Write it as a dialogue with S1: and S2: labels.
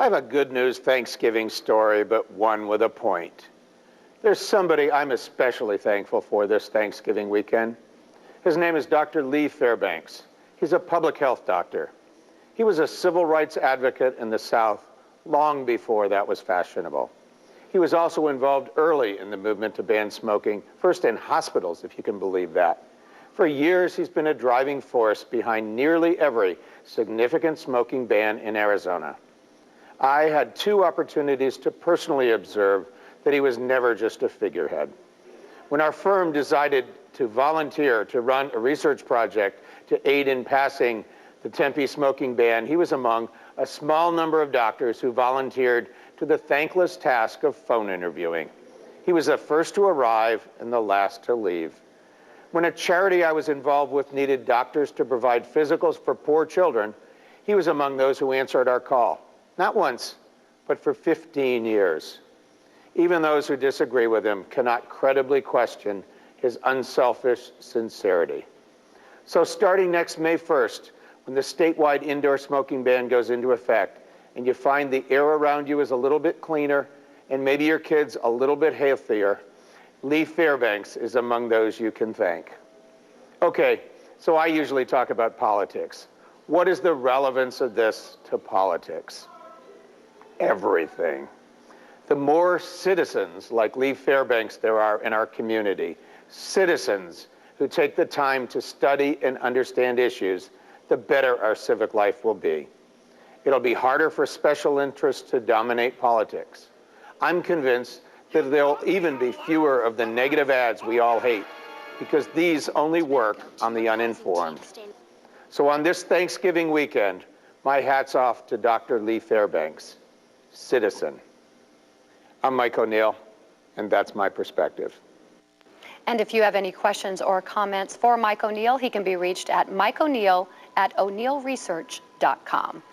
S1: I have a good news Thanksgiving story, but one with a point. There's somebody I'm especially thankful for this Thanksgiving weekend. His name is Dr. Lee Fairbanks. He's a public health doctor. He was a civil rights advocate in the South long before that was fashionable. He was also involved early in the movement to ban smoking, first in hospitals, if you can believe that. For years, he's been a driving force behind nearly every significant smoking ban in Arizona. I had 2 opportunities to personally observe that he was never just a figurehead. When our firm decided to volunteer to run a research project to aid in passing the Tempe smoking ban, he was among a small number of doctors who volunteered to the thankless task of phone interviewing. He was the first to arrive and the last to leave. When a charity I was involved with needed doctors to provide physicals for poor children, he was among those who answered our call. Not once, but for 15 years. Even those who disagree with him cannot credibly question his unselfish sincerity. So starting next May 1st, when the statewide indoor smoking ban goes into effect, and you find the air around you is a little bit cleaner, and maybe your kids a little bit healthier, Lee Fairbanks is among those you can thank. Okay, so I usually talk about politics. What is the relevance of this to politics? Everything. The more citizens like Lee Fairbanks there are in our community, citizens who take the time to study and understand issues, the better our civic life will be. It'll be harder for special interests to dominate politics. I'm convinced that there'll even be fewer of the negative ads we all hate, because these only work on the uninformed. So on this Thanksgiving weekend, my hat's off to Dr. Lee Fairbanks, citizen. I'm Mike O'Neill, and that's my perspective.
S2: And if you have any questions or comments for Mike O'Neill, he can be reached at mikeo'neill@o'neillresearch.com.